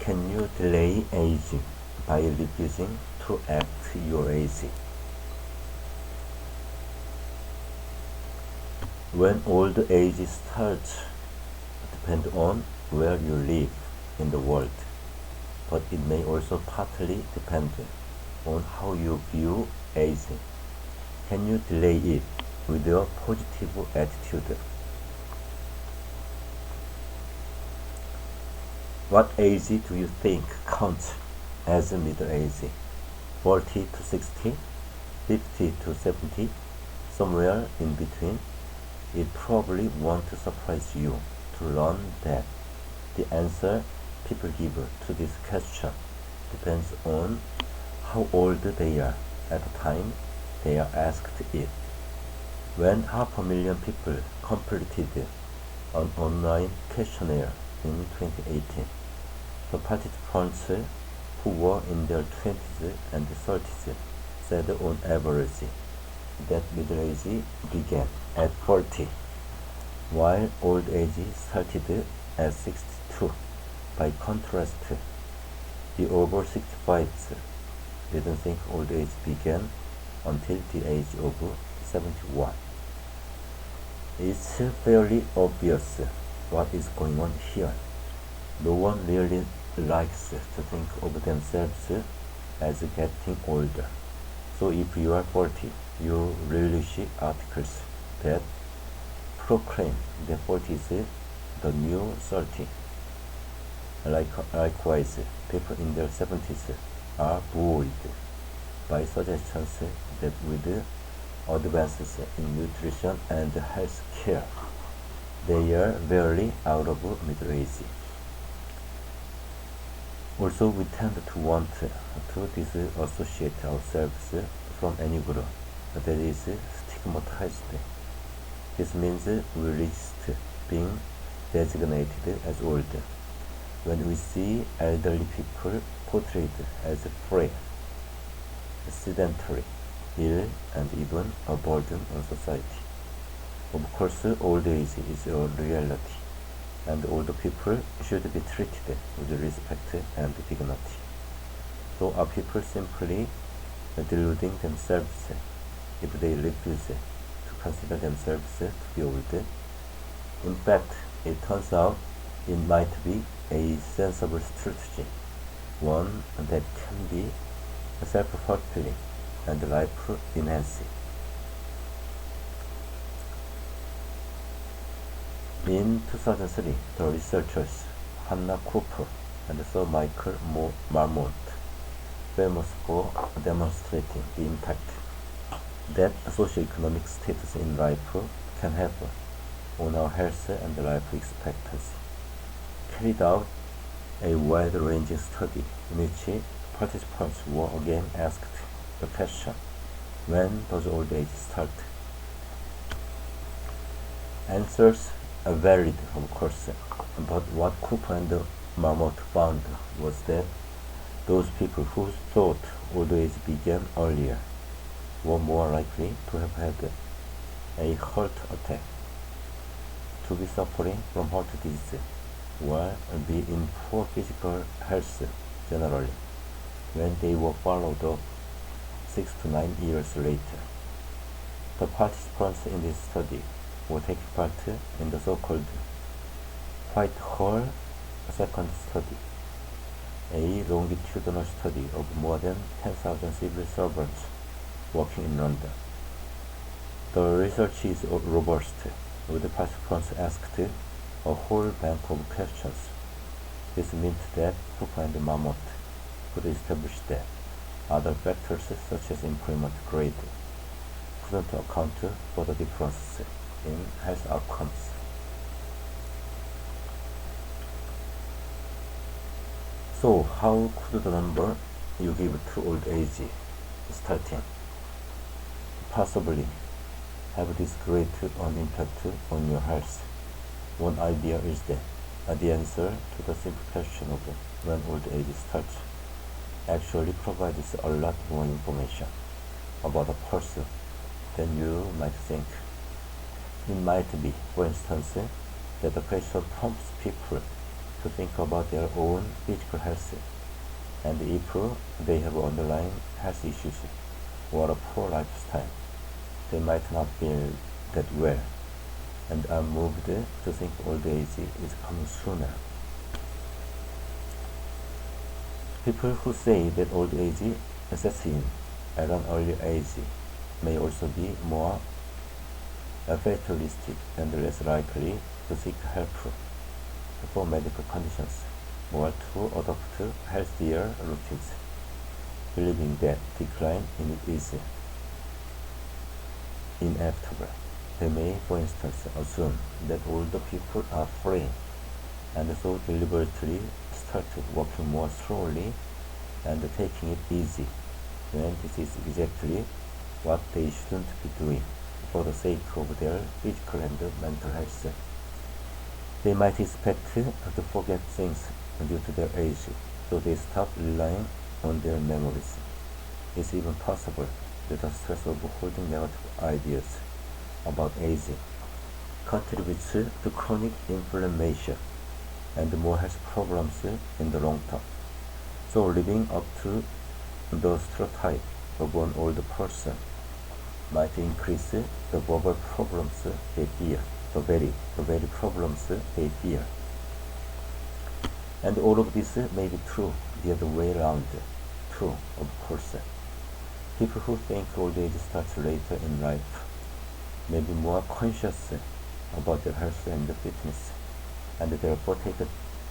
Can you delay aging by refusing to act your age? When old age starts depends on where you live in the world, but it may also partly depend on how you view aging. Can you delay it with a positive attitude? What age do you think counts as middle age? 40 to 60, 50 to 70, somewhere in between? It probably won't surprise you to learn that the answer people give to this question depends on how old they are at the time they are asked it. When 500,000 people completed an online questionnaire in 2018, the participants who were in their 20s and 30s said on average that middle age began at 40, while old age started at 62. By contrast, the over 65s didn't think old age began until the age of 71. It's fairly obvious what is going on here. No one really likes to think of themselves as getting older. So if you are 40, you relish articles that proclaim that 40 is the new 30. Likewise, people in their 70s are buoyed by suggestions that with advances in nutrition and health care, they are barely out of middle age. Also, we tend to want to disassociate ourselves from any group that is stigmatized. This means we resist being designated as old. When we see elderly people portrayed as frail, sedentary, ill, and even a burden on society. Of course, old age is a reality, and older people should be treated with respect and dignity. So are people simply deluding themselves if they refuse to consider themselves to be old? In fact, it turns out it might be a sensible strategy, one that can be self-fulfilling and life-enhancing. In 2003, the researchers Hannah Cooper and Sir Michael Marmont, famous for demonstrating the impact that socioeconomic status in life can have on our health and life expectancy, carried out a wide-ranging study in which participants were again asked the question, when does old age start? Answers varied, of course, but what Cooper and Marmot found was that those people who thought old age began earlier were more likely to have had a heart attack, to be suffering from heart disease, or be in poor physical health generally, when they were followed up 6 to 9 years later. The participants in this study were taking part in the so-called Whitehall Second Study, a longitudinal study of more than 10,000 civil servants working in London. The research is robust, with the participants asked a whole bank of questions. This meant that Cooper and Marmot could establish that other factors such as employment grade couldn't account for the difference in health outcomes. So how could the number you give to old age starting possibly have this great an impact on your health? One idea is that the answer to the simple question of when old age starts actually provides a lot more information about a person than you might think. It might be, for instance, that the question prompts people to think about their own physical health, and if they have underlying health issues or a poor lifestyle, they might not feel that well, and are moved to think old age is coming sooner. People who say that old age sets in at an early age may also be more fatalistic and less likely to seek help for medical conditions or to adopt healthier routines, believing that decline in it is inevitable. They may, for instance, assume that older people are free and so deliberately start walking more slowly and taking it easy, when this is exactly what they shouldn't be doing for the sake of their physical and mental health. They might expect to forget things due to their age, so they stop relying on their memories. It's even possible that the stress of holding negative ideas about aging contributes to chronic inflammation and more health problems in the long term. So living up to the stereotype of an older person might increase the verbal problems they fear, the very problems they fear. And all of this may be true the other way around, too, of course. People who think old age starts later in life may be more conscious about their health and fitness, and therefore take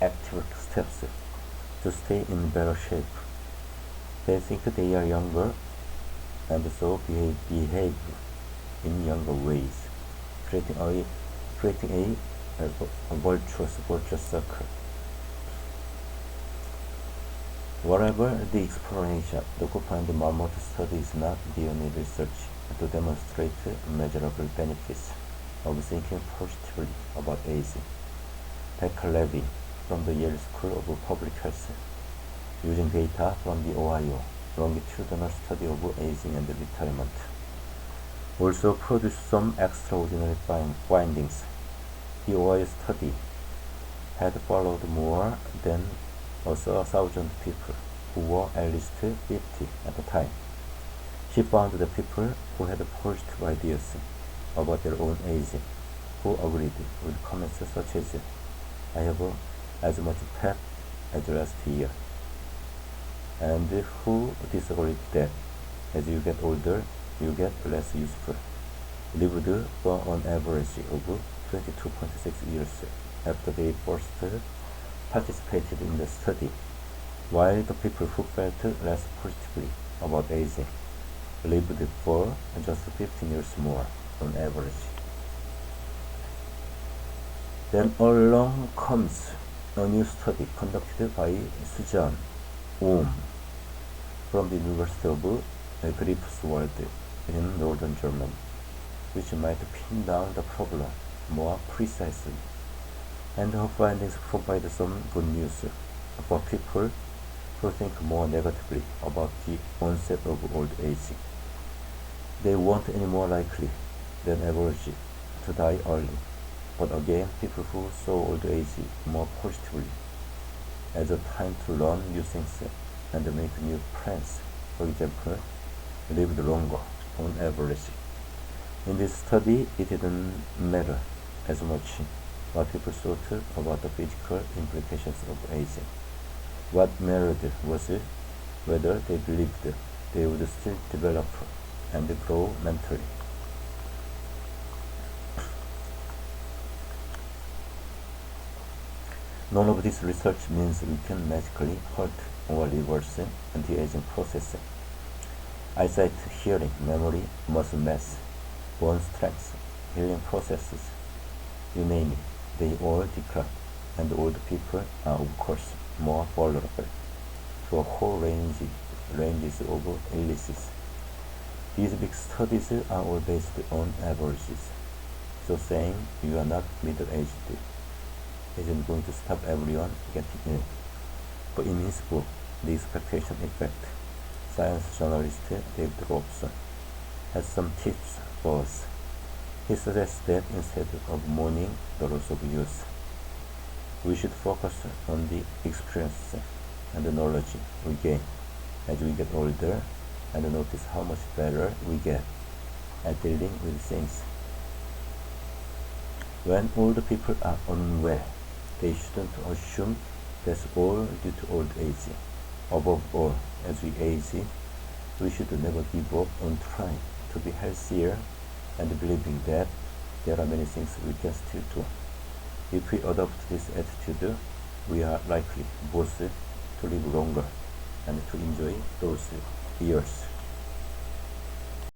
active steps to stay in better shape. They think they are younger and so behave in younger ways, creating a virtuous circle. Whatever the explanation, the Cooper and Marmot study is not the only research to demonstrate measurable benefits of thinking positively about aging. Becker Levy from the Yale School of Public Health, using data from the Ohio longitudinal study of aging and retirement, also produced some extraordinary findings. The Ohio study had followed more than 1,000 people who were at least 50 at the time. She found that people who had positive ideas about their own age, who agreed with comments such as, "I have as much pep as last year," and who disagreed that, "As you get older, you get less useful," lived for an average of 22.6 years after they first participated in the study, while the people who felt less positively about aging lived for just 15 years more on average. Then along comes a new study conducted by Susan Ohm from the University of Greifswald in northern Germany, which might pin down the problem more precisely. And her findings provide some good news for people who think more negatively about the onset of old age. They weren't any more likely than average to die early, but again, people who saw old age more positively as a time to learn new things and make new plans, for example, lived longer on average. In this study, it didn't matter as much what people thought about the physical implications of aging. What mattered was whether they believed they would still develop and grow mentally. None of this research means we can magically halt or reverse anti-aging process. Eyesight, hearing, memory, muscle mass, bone strength, healing processes, you name it, they all decline, and old people are of course more vulnerable to a whole ranges of illnesses. These big studies are all based on averages, so saying you are not middle-aged isn't going to stop everyone getting ill. But in his book, The Expectation Effect, science journalist David Robson has some tips for us. He suggests that instead of mourning the loss of youth, We should focus on the experience and the knowledge we gain as we get older and notice how much better we get at dealing with things. When old people are unwell, they shouldn't assume that's all due to old age. Above all, as we age, we should never give up on trying to be healthier and believing that there are many things we can still do. If we adopt this attitude, we are likely both to live longer and to enjoy those years.